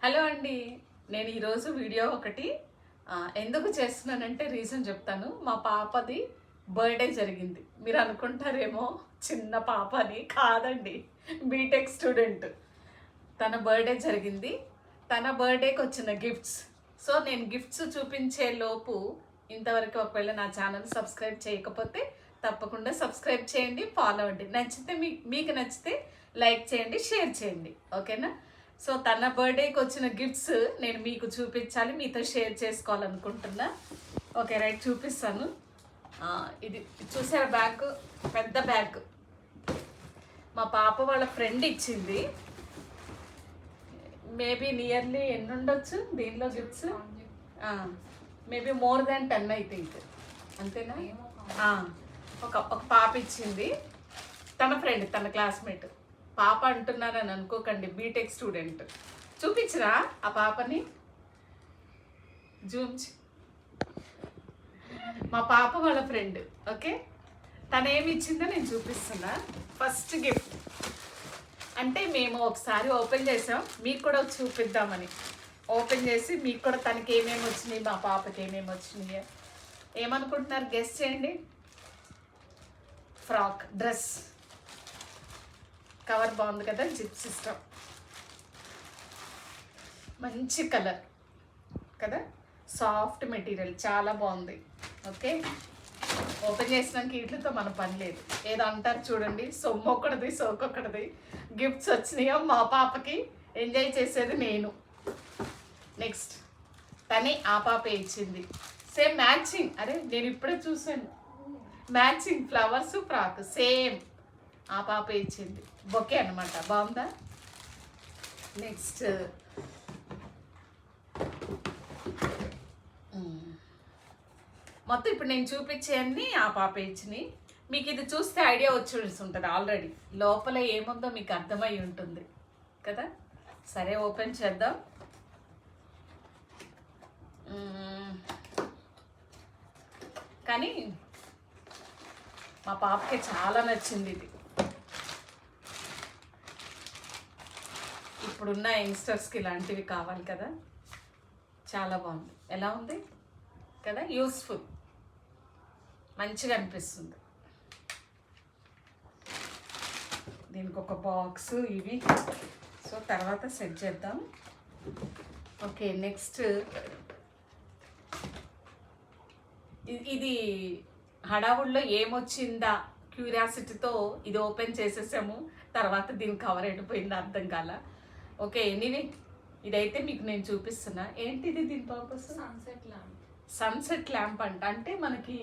Hello అండి. నేను ఈరోజు వీడియో ఒకటి ఎందుకు చేస్తున్నానంటే రీజన్ చెప్తాను. మా పాపది బర్త్డే జరిగింది. మీరు అనుకుంటారేమో చిన్న పాప అని. కాదండి, బీటెక్ స్టూడెంట్. తన బర్త్డే జరిగింది. తన బర్త్డేకి వచ్చిన గిఫ్ట్స్. సో నేను గిఫ్ట్స్ చూపించే లోపు ఇంతవరకు ఒకవేళ నా ఛానల్ సబ్స్క్రైబ్ చేయకపోతే తప్పకుండా సబ్స్క్రైబ్ చేయండి, ఫాలో అవ్వండి. నచ్చితే మీకు నచ్చితే లైక్ చేయండి, షేర్ చేయండి, ఓకేనా? సో తన బర్త్డేకి వచ్చిన గిఫ్ట్స్ నేను మీకు చూపించాలి, మీతో షేర్ చేసుకోవాలనుకుంటున్నా. ఓకే రైట్, చూపిస్తాను. ఇది చూసారా, బ్యాగ్, పెద్ద బ్యాగ్. మా పాప వాళ్ళ ఫ్రెండ్ ఇచ్చింది. మేబీ నియర్లీ ఎన్ని ఉండొచ్చు దీనిలో gifts? Maybe more than 10 I think. అంతేనా? ఒక పాప ఇచ్చింది, తన ఫ్రెండ్, తన క్లాస్మేట్. పాప అంటున్నానని అనుకోకండి, బీటెక్ స్టూడెంట్. చూపించరా ఆ పాపని? జూమ్. మా పాప వాళ్ళ ఫ్రెండ్. ఓకే, తను ఏమి ఇచ్చిందో నేను చూపిస్తున్నా. ఫస్ట్ గిఫ్ట్ అంటే మేము ఒకసారి ఓపెన్ చేసాం, మీకు కూడా చూపిద్దామని ఓపెన్ చేసి మీకు కూడా తనకి ఏమేమి వచ్చినాయి, మా పాపకి ఏమేమి వచ్చినాయి. ఏమనుకుంటున్నారు? గెస్ చేయండి. Frock, dress. కవర్ బాగుంది కదా, జిప్ సిస్టమ్, మంచి కలర్ కదా, సాఫ్ట్ మెటీరియల్, చాలా బాగుంది. ఓకే, ఓపెన్ చేసినాక వీటితో మన పని లేదు. ఏదో అంటారు చూడండి, సొమ్ము ఒక్కడిది సోకొక్కడిది. గిఫ్ట్స్ వచ్చినాయో మా పాపకి, ఎంజాయ్ చేసేది నేను. నెక్స్ట్ తనే ఆ పాపే ఇచ్చింది. Same matching. అరే నేను ఇప్పుడే చూసాను, మ్యాచింగ్ ఫ్లవర్స్ ఫ్రాక్ సేమ్ ఆ పాప ఇచ్చింది. బొకే అనమాట. బాగుందా? నెక్స్ట్ మొత్తం ఇప్పుడు నేను చూపించేవన్నీ ఆ పాప ఇచ్చినాయి. మీకు ఇది చూస్తే ఐడియా వచ్చి ఉంటుంది ఆల్రెడీ. లోపల ఏముందో మీకు అర్థమై ఉంటుంది కదా. సరే, ఓపెన్ చేద్దాం. కానీ మా పాపకి చాలా నచ్చింది ఇది. ఇప్పుడున్న యంగ్స్టర్స్కి ఇలాంటివి కావాలి కదా. చాలా బాగుంది. ఎలా ఉంది కదా, యూస్ఫుల్, మంచిగా అనిపిస్తుంది. దీనికి ఒక బాక్స్, ఇవి. సో తర్వాత సెట్ చేద్దాం. ఓకే, నెక్స్ట్ ఇది హడావుల్లో ఏమొచ్చిందా క్యూరియాసిటీతో ఇది ఓపెన్ చేసేసాము. తర్వాత దీని కవర్ ఎడిపోయిందో అర్థం కాల. ఓకే, ఎనీవే ఇదైతే మీకు నేను చూపిస్తున్నా. ఏంటిది దీని పర్పస్? సన్సెట్ ల్యాంప్ అంటే మనకి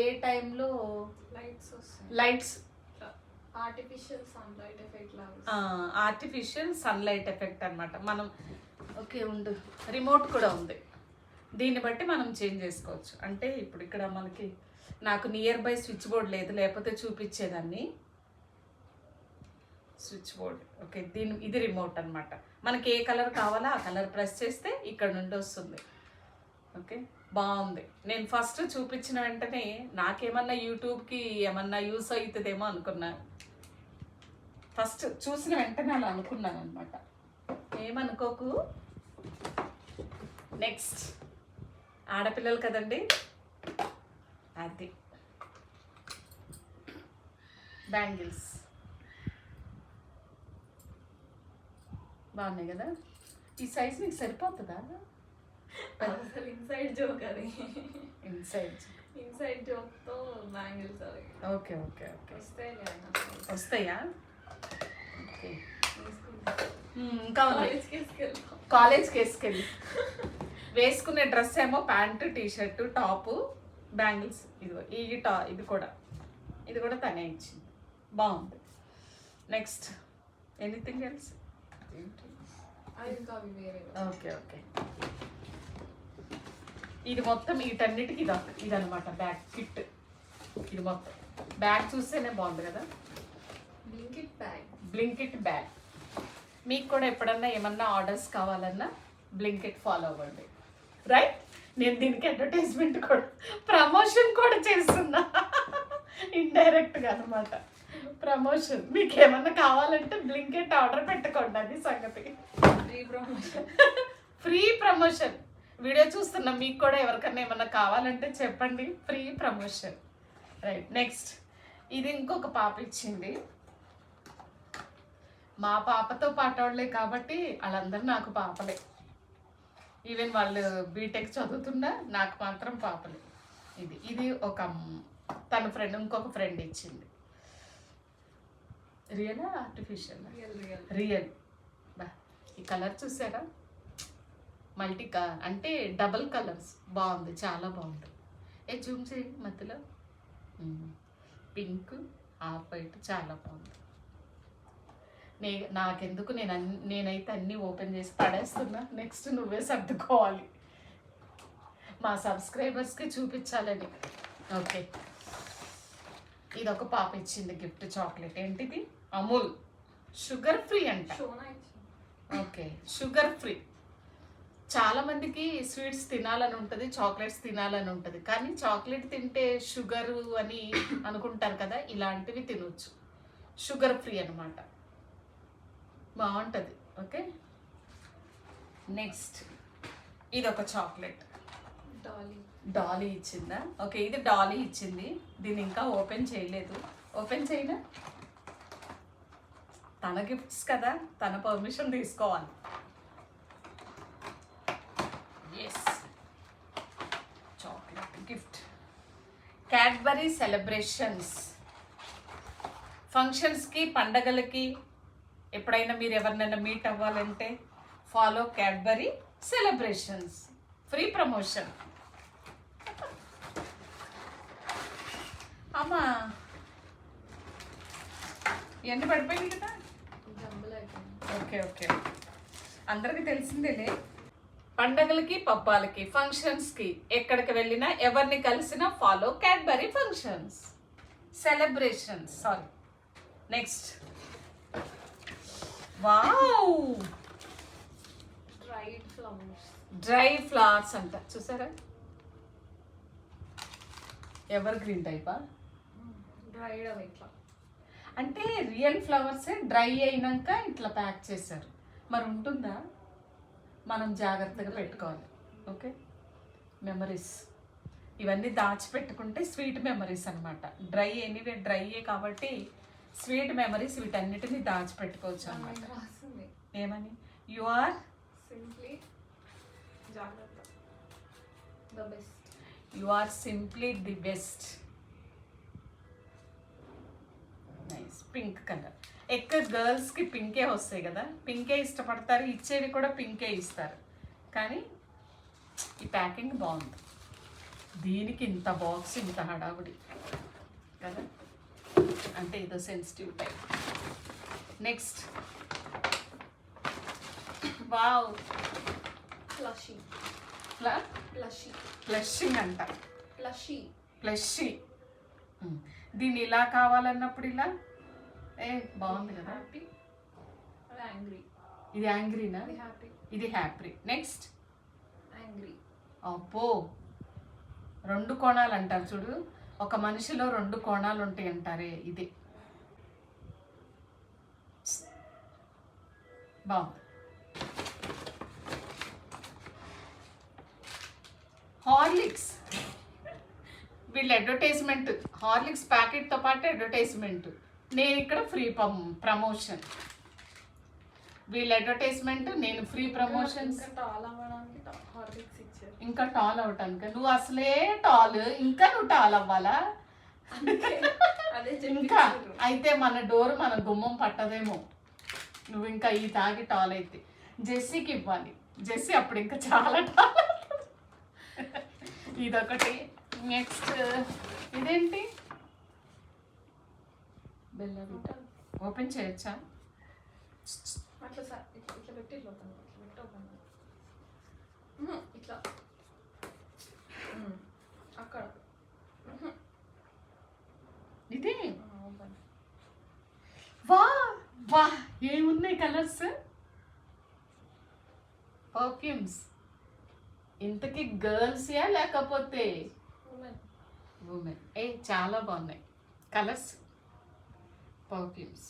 ఏ టైంలో లైట్స్ ఆర్టిఫిషియల్ సన్లైట్ ఎఫెక్ట్ అనమాట. మనం ఓకే ఉండు, రిమోట్ కూడా ఉంది. దీన్ని బట్టి మనం చేంజ్ చేసుకోవచ్చు. అంటే ఇప్పుడు ఇక్కడ మనకి, నాకు నియర్ బై స్విచ్ బోర్డ్ లేదు, లేకపోతే చూపించేదాన్ని. Switch board. ఓకే, ఇది రిమోట్ అనమాట. మనకి ఏ కలర్ కావాలో ఆ కలర్ ప్రెస్ చేస్తే ఇక్కడ నుండి వస్తుంది. ఓకే, బాగుంది. నేను ఫస్ట్ చూపించిన వెంటనే నాకేమన్నా యూట్యూబ్కి ఏమన్నా యూస్ అవుతుందేమో అనుకున్నా. ఫస్ట్ చూసిన వెంటనే అలా అనుకున్నాను అనమాట. ఏమనుకోకు. నెక్స్ట్ ఆడపిల్లలు కదండి, అది బ్యాంగిల్స్ బాగున్నాయి కదా. ఈ సైజ్ నీకు సరిపోతుందా? ఇన్సైడ్ జోక్ అది. ఇన్సైడ్ జోక్తో బ్యాంగిల్స్ అవి. ఓకే ఓకే ఓకే, వస్తాయా? ఓకే, ఇంకా కాలేజ్కి వేసుకెళ్ళి వేసుకునే డ్రెస్ ఏమో ప్యాంటు, టీషర్టు, టాపు, బ్యాంగిల్స్. ఇది కూడా తనే ఇచ్చింది. బాగుంది. Next anything else? Okay okay, ఇది మొత్తం వీటన్నిటికి ఇదనమాట బ్యాగ్ కిట్. ఇది మొత్తం బ్యాగ్ చూస్తేనే బాగుంది కదా, బ్లింకిట్ బ్యాగ్. మీకు కూడా ఎప్పుడన్నా ఏమన్నా ఆర్డర్స్ కావాలన్నా బ్లింకిట్ ఫాలో అవ్వండి, రైట్? నేను దీనికి అడ్వర్టైజ్మెంట్ కూడా, ప్రమోషన్ కూడా చేస్తున్నా ఇండైరెక్ట్గా అనమాట. ప్రమోషన్. మీకు ఏమన్నా కావాలంటే బ్లింకెట్ ఆర్డర్ పెట్టుకోండి, అది సంగతి. Free promotion. Free promotion. Video చూస్తున్నా మీకు కూడా ఎవరికన్నా ఏమన్నా కావాలంటే చెప్పండి, ఫ్రీ ప్రమోషన్. రైట్, నెక్స్ట్ ఇది ఇంకొక పాప ఇచ్చింది. మా పాపతో పాటు వాళ్ళే కాబట్టి వాళ్ళందరూ నాకు పాపలే. ఈవెన్ వాళ్ళు బీటెక్ చదువుతున్నా నాకు మాత్రం పాపలే. ఇది ఒక తన ఫ్రెండ్, ఇంకొక ఫ్రెండ్ ఇచ్చింది. రియలా ఆర్టిఫిషియల్? రియల్. బా, ఈ కలర్ చూసారా? మల్టీ కలర్ అంటే డబల్ కలర్స్. బాగుంది, చాలా బాగుంది. జూమ్ చేయి మధ్యలో. పింక్, హాఫ్ వైట్, చాలా బాగుంది. నాకెందుకు నేనైతే అన్నీ ఓపెన్ చేసి పడేస్తున్నా. నెక్స్ట్ నువ్వే సర్దుకోవాలి, మా సబ్స్క్రైబర్స్కి చూపించాలని. ఓకే, ఇది ఒక పాప ఇచ్చింది గిఫ్ట్ చాక్లెట్. ఏంటిది? అమూల్ షుగర్ ఫ్రీ అంట. Okay, sugar free. చాలా మందికి స్వీట్స్ తినాలని ఉంటుంది, చాక్లెట్స్ తినాలని ఉంటుంది, కానీ చాక్లెట్ తింటే షుగరు అని అనుకుంటారు కదా, ఇలాంటివి తినొచ్చు. షుగర్ ఫ్రీ అనమాట, బాగుంటుంది. ఓకే, నెక్స్ట్ ఇది ఒక చాక్లెట్. డాలీ ఇచ్చిందా? ఓకే, ఇది డాలీ ఇచ్చింది. దీన్ని ఇంకా ఓపెన్ చేయలేదు. ఓపెన్ చేయనా? తన గిఫ్ట్స్ కదా, తన పర్మిషన్ తీసుకోవాలి. Yes, chocolate gift. Cadbury celebrations. ఫంక్షన్స్కి, పండగలకి ఎప్పుడైనా మీరు ఎవరినైనా మీట్ అవ్వాలంటే follow Cadbury celebrations. Free promotion. అమ్మా ఇవన్నీ పడిపోయింది కదా. ఓకే ఓకే, అందరికి తెలిసిందేలే. పండగలకి, పబ్బాలకి, ఫంక్షన్స్కి ఎక్కడికి వెళ్ళినా, ఎవరిని కలిసినా follow Cadbury functions celebrations. Sorry, next. Wow, dry flowers అంట. చూసారా? ఎవర్ గ్రీన్ టైపా? అంటే రియల్ ఫ్లవర్సే డ్రై అయినాక ఇట్లా ప్యాక్ చేశారు. మరి ఉంటుందా? మనం జాగ్రత్తగా పెట్టుకోవాలి. ఓకే, మెమరీస్ ఇవన్నీ దాచిపెట్టుకుంటే స్వీట్ మెమరీస్ అనమాట. డ్రై ఎనీవే డ్రైయే కాబట్టి స్వీట్ మెమరీస్, వీటన్నిటిని దాచిపెట్టుకోవచ్చు అనమాట. ఏమని? You are simply you are simply the best. Nice, pink colour. ఎక్కువ గర్ల్స్కి పింకే వస్తాయి కదా, పింకే ఇష్టపడతారు, ఇచ్చేవి కూడా పింకే ఇస్తారు. కానీ ఈ ప్యాకింగ్ బాగుంది. దీనికి ఇంత బాక్స్, ఇంత హడావుడి కదా, అంటే ఏదో sensitive type. Next, wow, flushing అంట. ఫ్లషీ. దీన్ని ఇలా కావాలన్నప్పుడు ఇలా. బాగుంది కదా. ఇది యాంగ్రీనా? ఇది హ్యాపీ. నెక్స్ట్, అబ్బో, 2 కోణాలు అంటారు చూడు, ఒక మనిషిలో 2 కోణాలు ఉంటాయి అంటారే, ఇది బాగుంది. హార్లిక్స్, వీళ్ళ అడ్వర్టైజ్మెంట్. హార్లిక్స్ ప్యాకెట్తో పాటు అడ్వర్టైజ్మెంట్. నేను ఇక్కడ ఫ్రీ ప్రమోషన్. వీళ్ళ అడ్వర్టైజ్మెంట్, నేను ఫ్రీ ప్రమోషన్స్. ఇంకా టాల్ అవటానికి నువ్వు అసలే టాల్, ఇంకా నువ్వు టాల్ అవ్వాలా? ఇంకా అయితే మన డోర్, మన గుమ్మం పట్టదేమో. నువ్వు ఇంకా ఈ తాగి టాల్ అయితే జెస్సీకి ఇవ్వాలి. జెస్సీ అప్పుడు ఇంకా చాలా టాల్. ఇదొకటి. నెక్స్ట్, ఇదేంటి? బెల్లం. ఓపెన్ చేయొచ్చా? అట్లా సార్, ఇట్లా పెట్టి ఇట్లా ఓపెన్ ఇట్లా అక్కడ. ఇది వా వా, ఏమున్నాయి కలర్స్, పర్ఫ్యూమ్స్. ఇంతకీ గర్ల్స్యా లేకపోతే ఉమెన్? చాలా బాగున్నాయి కలర్స్. పర్ఫ్యూమ్స్.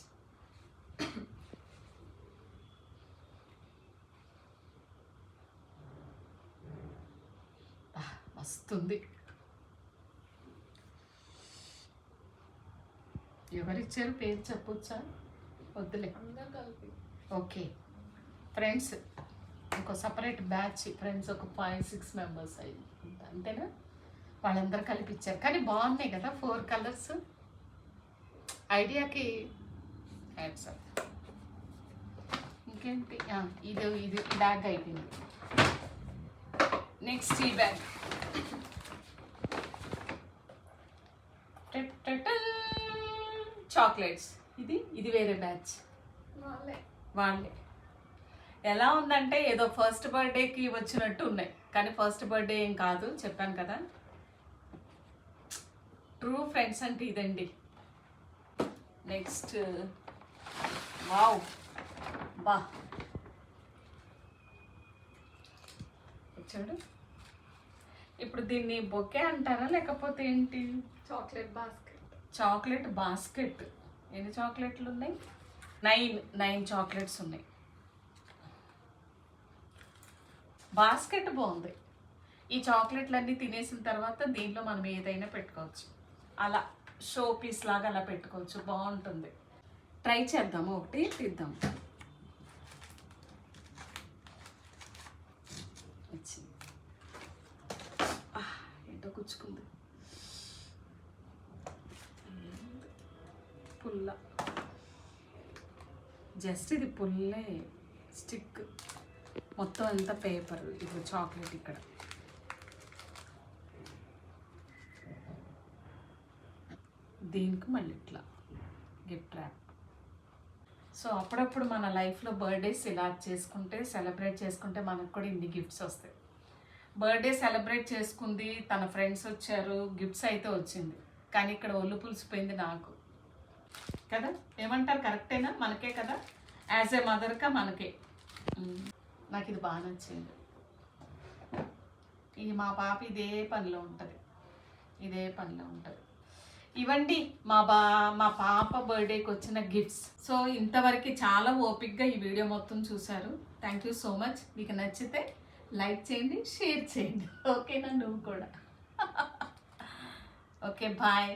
మస్తుంది. ఎవరిచ్చారు పేరు చెప్పొచ్చా? వద్దులే. అందరు కలిపి. ఓకే ఫ్రెండ్స్, ఇంకో సపరేట్ బ్యాచ్ ఫ్రెండ్స్ ఒక 5-6 మెంబర్స్ అయింది అంతేనా? వాళ్ళందరూ కలిపిచ్చారు కానీ బాగున్నాయి కదా 4 కలర్స్. ఐడియాకి hats off. ఇంకేంటి, ఇది బ్యాగ్ అయిపోయింది. నెక్స్ట్ ఈ బ్యాగ్. చాక్లెట్స్. ఇది వేరే బ్యాచ్ వాళ్ళే. ఎలా ఉందంటే ఏదో ఫస్ట్ బర్త్డేకి వచ్చినట్టు ఉన్నాయి కానీ ఫస్ట్ బర్త్డే ఏం కాదు, చెప్పాను కదా. ట్రూ ఫ్రెండ్స్ అంటే ఇదండి. నెక్స్ట్ వావ్ బా చూడు. ఇప్పుడు దీన్ని బొకే అంటారా లేకపోతే ఏంటి? Chocolate basket. Chocolate basket. ఎన్ని చాక్లెట్లు ఉన్నాయి? 9 చాక్లెట్స్ ఉన్నాయి. బాస్కెట్ బాగుంది. ఈ చాక్లెట్లన్నీ తినేసిన తర్వాత దీనిలో మనం ఏదైనా పెట్టుకోవచ్చు, అలా షో పీస్ లాగా అలా పెట్టుకోవచ్చు, బాగుంటుంది. ట్రై చేద్దాము, ఒకటి తీద్దాం. వచ్చింది, ఏంటో గుచ్చుకుంది. పుల్ల, జస్ట్ ఇది పుల్లే, స్టిక్ మొత్తం అంతా పేపర్. ఇది చాక్లెట్ ఇక్కడ. దీనికి మళ్ళీ ఇట్లా గిఫ్ట్ ర్యాప్. సో అప్పుడప్పుడు మన లైఫ్లో బర్త్డేస్ ఇలా చేసుకుంటే, సెలబ్రేట్ చేసుకుంటే మనకు కూడా ఇన్ని గిఫ్ట్స్ వస్తాయి. బర్త్డే సెలబ్రేట్ చేసుకుంది, తన ఫ్రెండ్స్ వచ్చారు, గిఫ్ట్స్ అయితే వచ్చింది, కానీ ఇక్కడ ఒళ్ళు పులిసిపోయింది నాకు కదా. ఏమంటారు, కరెక్టేనా? మనకే కదా, యాజ్ ఏ మదర్గా మనకే. నాకు ఇది బాగా నచ్చింది. ఇది మా పాప ఇదే పనిలో ఉంటుంది. ఇవండి మా పాప బర్త్డేకి వచ్చిన గిఫ్ట్స్. సో ఇంతవరకు చాలా ఓపిక్గా ఈ వీడియో మొత్తం చూశారు. Thank you so much. మీకు నచ్చితే లైక్ చేయండి, షేర్ చేయండి. ఓకేనా? నువ్వు కూడా. Okay, bye.